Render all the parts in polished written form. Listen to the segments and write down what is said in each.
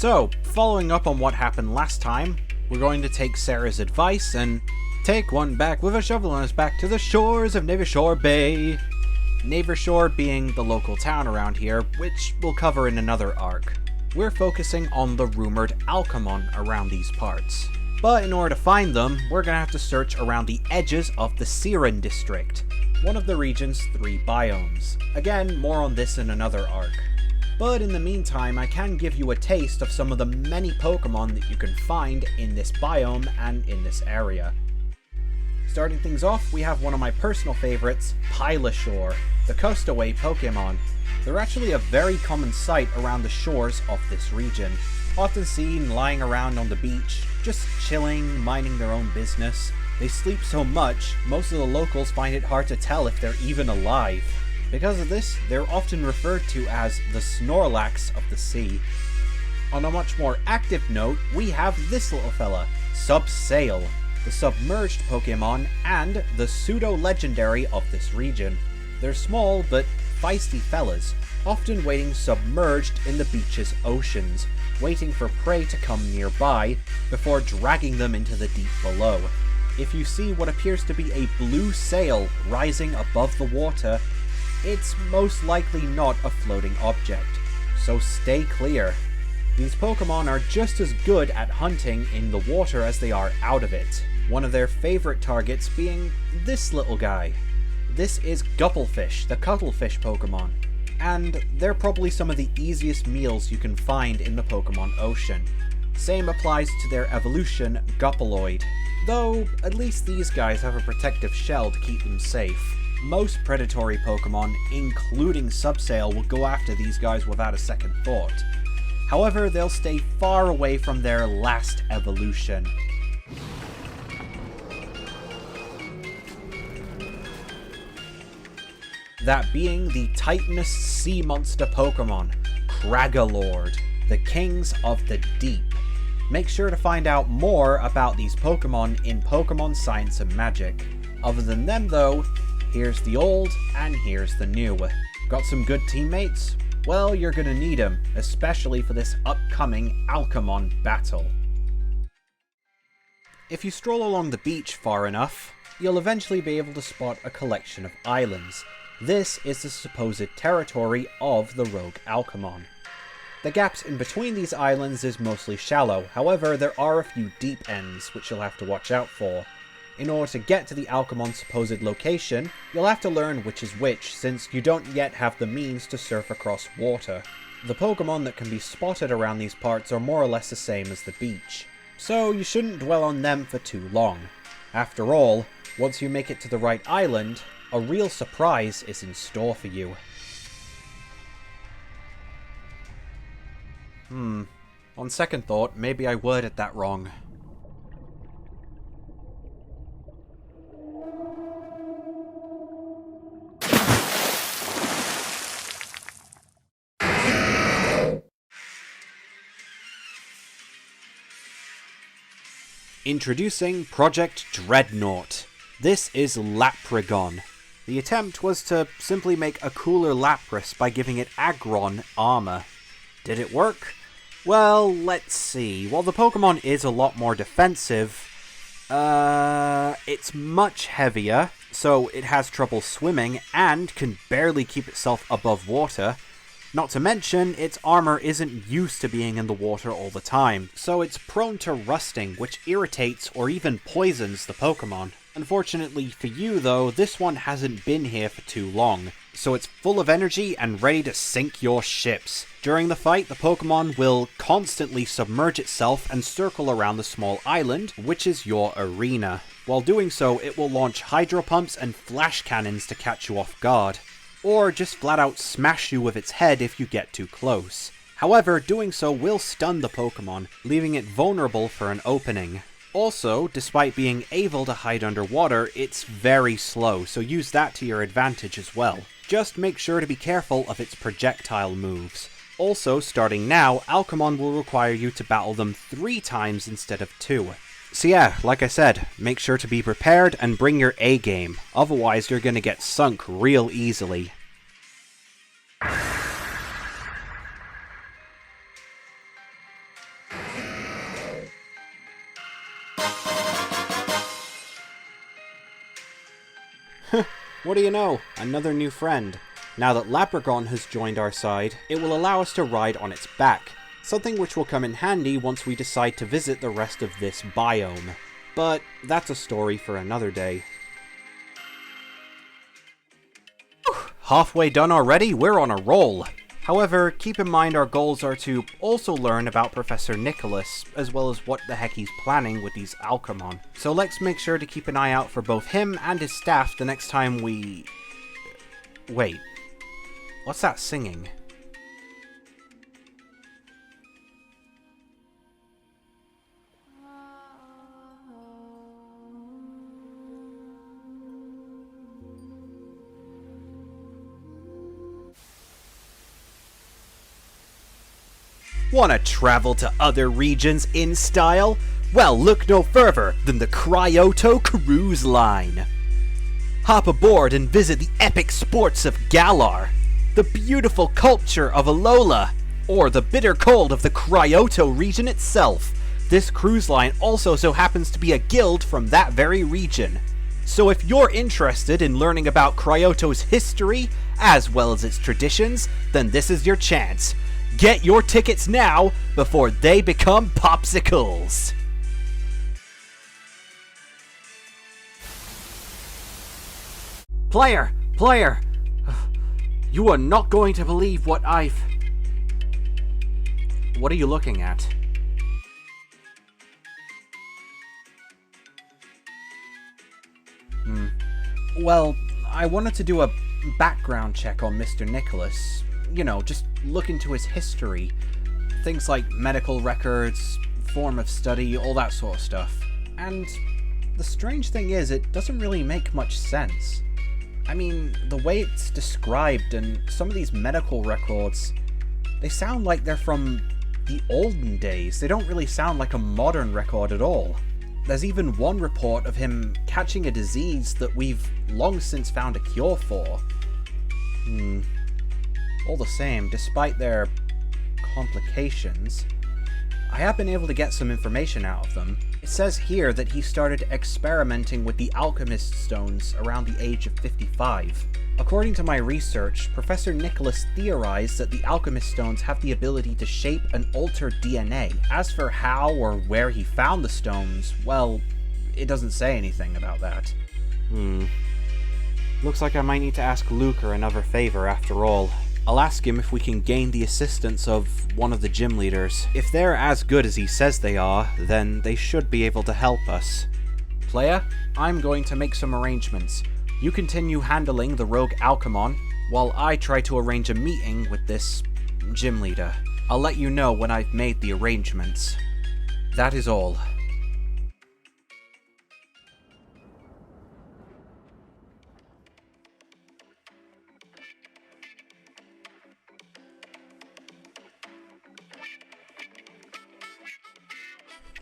So, following up on what happened last time, we're going to take Sarah's advice and take one back with a shovel on us back to the shores of Nevershore Bay. Nevershore being the local town around here, which we'll cover in another arc. We're focusing on the rumored Alchemon around these parts. But in order to find them, we're gonna have to search around the edges of the Siren district, one of the region's 3 biomes. Again, more on this in another arc. But in the meantime, I can give you a taste of some of the many Pokemon that you can find in this biome and in this area. Starting things off, we have one of my personal favorites, Pylashore, the coastaway Pokemon. They're actually a very common sight around the shores of this region. Often seen lying around on the beach, just chilling, minding their own business. They sleep so much, most of the locals find it hard to tell if they're even alive. Because of this, they're often referred to as the Snorlax of the sea. On a much more active note, we have this little fella, Subsail, the submerged Pokemon and the pseudo-legendary of this region. They're small but feisty fellas, often waiting submerged in the beach's oceans, waiting for prey to come nearby before dragging them into the deep below. If you see what appears to be a blue sail rising above the water, it's most likely not a floating object, so stay clear. These Pokemon are just as good at hunting in the water as they are out of it, one of their favourite targets being this little guy. This is Gupplefish, the cuttlefish Pokemon, and they're probably some of the easiest meals you can find in the Pokemon Ocean. Same applies to their evolution, Guppeloid, though at least these guys have a protective shell to keep them safe. Most predatory Pokemon, including Subsail, will go after these guys without a second thought. However, they'll stay far away from their last evolution. That being the Titanous sea monster Pokemon, Kragalord, the Kings of the Deep. Make sure to find out more about these Pokemon in Pokemon Science and Magic. Other than them though, here's the old and here's the new. Got some good teammates? Well, you're gonna need them, especially for this upcoming Alchemon battle. If you stroll along the beach far enough, you'll eventually be able to spot a collection of islands. This is the supposed territory of the rogue Alchemon. The gaps in between these islands is mostly shallow, however there are a few deep ends which you'll have to watch out for. In order to get to the Alchemon's supposed location, you'll have to learn which is which, since you don't yet have the means to surf across water. The Pokemon that can be spotted around these parts are more or less the same as the beach, so you shouldn't dwell on them for too long. After all, once you make it to the right island, a real surprise is in store for you. On second thought, maybe I worded that wrong. Introducing Project Dreadnought. This is Lapragon. The attempt was to simply make a cooler Lapras by giving it Aggron armor. Did it work? Well, let's see. While the Pokemon is a lot more defensive, it's much heavier, so it has trouble swimming and can barely keep itself above water. Not to mention, its armor isn't used to being in the water all the time, so it's prone to rusting, which irritates or even poisons the Pokemon. Unfortunately for you though, this one hasn't been here for too long, so it's full of energy and ready to sink your ships. During the fight, the Pokemon will constantly submerge itself and circle around the small island, which is your arena. While doing so, it will launch hydro pumps and flash cannons to catch you off guard, or just flat out smash you with its head if you get too close. However, doing so will stun the Pokemon, leaving it vulnerable for an opening. Also, despite being able to hide underwater, it's very slow, so use that to your advantage as well. Just make sure to be careful of its projectile moves. Also, starting now, Alchemon will require you to battle them 3 times instead of 2. So yeah, like I said, make sure to be prepared and bring your A game, otherwise you're gonna get sunk real easily. What do you know? Another new friend. Now that Labragon has joined our side, it will allow us to ride on its back, something which will come in handy once we decide to visit the rest of this biome. But that's a story for another day. Halfway done already? We're on a roll! However, keep in mind our goals are to also learn about Professor Nicholas, as well as what the heck he's planning with these Alchemon. So let's make sure to keep an eye out for both him and his staff the next time we... Wait. What's that singing? Want to travel to other regions in style? Well, look no further than the Cryoto Cruise Line. Hop aboard and visit the epic sports of Galar, the beautiful culture of Alola, or the bitter cold of the Cryoto region itself. This cruise line also so happens to be a guild from that very region. So if you're interested in learning about Cryoto's history, as well as its traditions, then this is your chance. Get your tickets now, before they become popsicles! Player! You are not going to believe what I've... What are you looking at? Well, I wanted to do a background check on Mr. Nicholas. You know, just look into his history. Things like medical records, form of study, all that sort of stuff. And the strange thing is, it doesn't really make much sense. I mean, the way it's described and some of these medical records, they sound like they're from the olden days. They don't really sound like a modern record at all. There's even one report of him catching a disease that we've long since found a cure for. All the same, despite their complications, I have been able to get some information out of them. It says here that he started experimenting with the alchemist stones around the age of 55. According to my research, Professor Nicholas theorized that the alchemist stones have the ability to shape and alter DNA. As for how or where he found the stones, well, it doesn't say anything about that. Looks like I might need to ask Luker another favor after all. I'll ask him if we can gain the assistance of one of the gym leaders. If they're as good as he says they are, then they should be able to help us. Player, I'm going to make some arrangements. You continue handling the rogue Alchemon, while I try to arrange a meeting with this gym leader. I'll let you know when I've made the arrangements. That is all.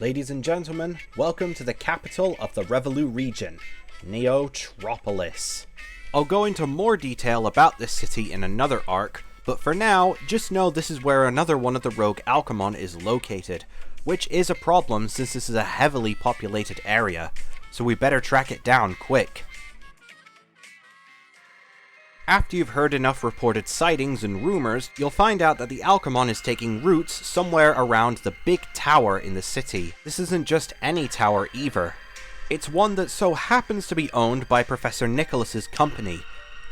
Ladies and gentlemen, welcome to the capital of the Revolu region, Neotropolis. I'll go into more detail about this city in another arc, but for now, just know this is where another one of the rogue Alchemon is located, which is a problem since this is a heavily populated area, so we better track it down quick. After you've heard enough reported sightings and rumors, you'll find out that the Alchemon is taking roots somewhere around the big tower in the city. This isn't just any tower either. It's one that so happens to be owned by Professor Nicholas's company.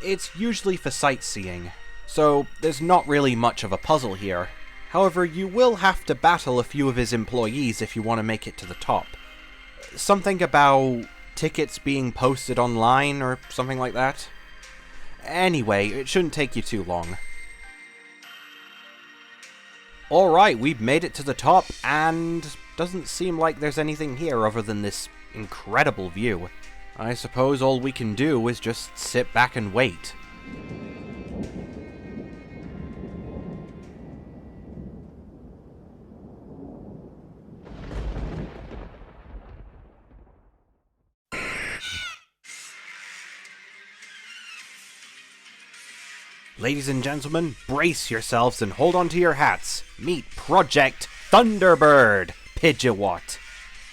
It's usually for sightseeing, so there's not really much of a puzzle here. However, you will have to battle a few of his employees if you want to make it to the top. Something about tickets being posted online or something like that. Anyway, it shouldn't take you too long. Alright, we've made it to the top, and doesn't seem like there's anything here other than this incredible view. I suppose all we can do is just sit back and wait. Ladies and gentlemen, brace yourselves and hold on to your hats. Meet Project Thunderbird, Pidgeot.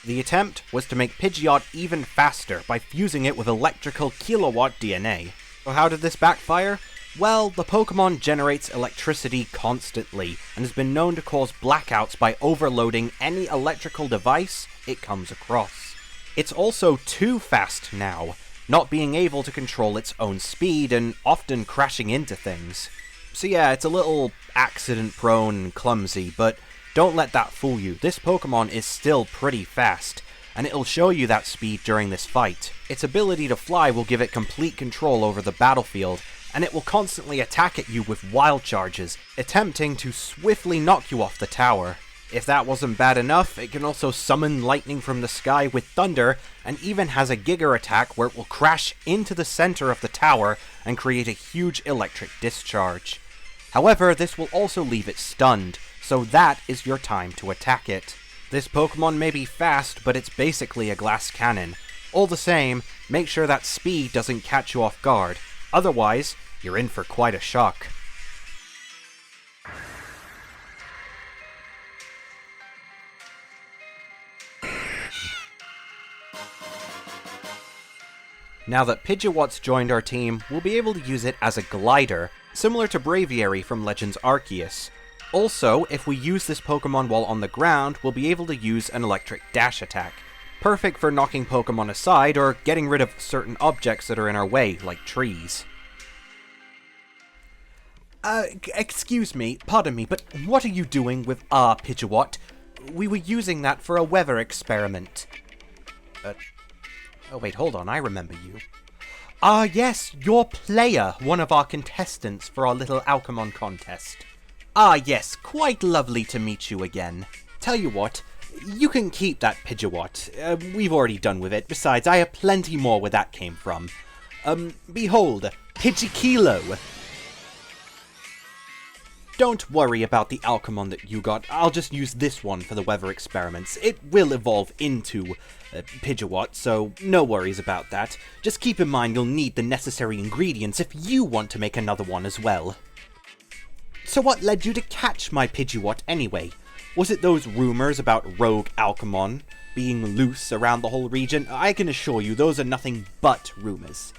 The attempt was to make Pidgeot even faster by fusing it with electrical kilowatt DNA. So how did this backfire? Well, the Pokemon generates electricity constantly, and has been known to cause blackouts by overloading any electrical device it comes across. It's also too fast now, not being able to control its own speed and often crashing into things. So yeah, it's a little accident-prone and clumsy, but don't let that fool you. This Pokemon is still pretty fast, and it'll show you that speed during this fight. Its ability to fly will give it complete control over the battlefield, and it will constantly attack at you with wild charges, attempting to swiftly knock you off the tower. If that wasn't bad enough, it can also summon lightning from the sky with thunder, and even has a Giga attack where it will crash into the center of the tower and create a huge electric discharge. However, this will also leave it stunned, so that is your time to attack it. This Pokemon may be fast, but it's basically a glass cannon. All the same, make sure that speed doesn't catch you off guard. Otherwise, you're in for quite a shock. Now that Pidgeot's joined our team, we'll be able to use it as a glider, similar to Braviary from Legends Arceus. Also, if we use this Pokemon while on the ground, we'll be able to use an electric dash attack. Perfect for knocking Pokemon aside or getting rid of certain objects that are in our way, like trees. Excuse me, pardon me, but what are you doing with our Pidgeot? We were using that for a weather experiment. Oh wait, hold on, I remember you. Ah yes, you're Player, one of our contestants for our little Alchemon contest. Ah yes, quite lovely to meet you again. Tell you what, you can keep that Pidgeot. We've already done with it. Besides, I have plenty more where that came from. Behold, Pidgeekilo. Don't worry about the Alchemon that you got. I'll just use this one for the weather experiments. It will evolve into Pidgeot, so no worries about that. Just keep in mind you'll need the necessary ingredients if you want to make another one as well. So what led you to catch my Pidgeot anyway? Was it those rumors about rogue Alchemon being loose around the whole region? I can assure you those are nothing but rumors.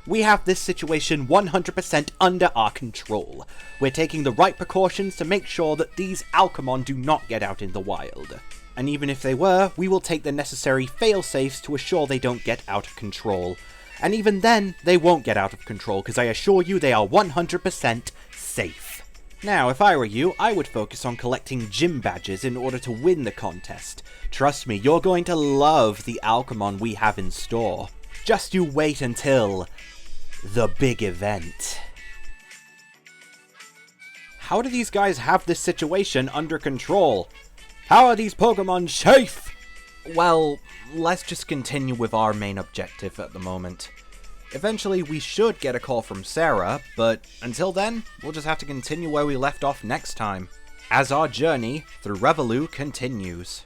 We have this situation 100% under our control. We're taking the right precautions to make sure that these Alchemon do not get out in the wild. And even if they were, we will take the necessary fail-safes to assure they don't get out of control. And even then, they won't get out of control, because I assure you they are 100% safe. Now, if I were you, I would focus on collecting gym badges in order to win the contest. Trust me, you're going to love the Alchemon we have in store. Just you wait until the big event. How do these guys have this situation under control? How are these Pokemon safe? Well, let's just continue with our main objective at the moment. Eventually we should get a call from Sarah, but until then, we'll just have to continue where we left off next time, as our journey through Revolu continues.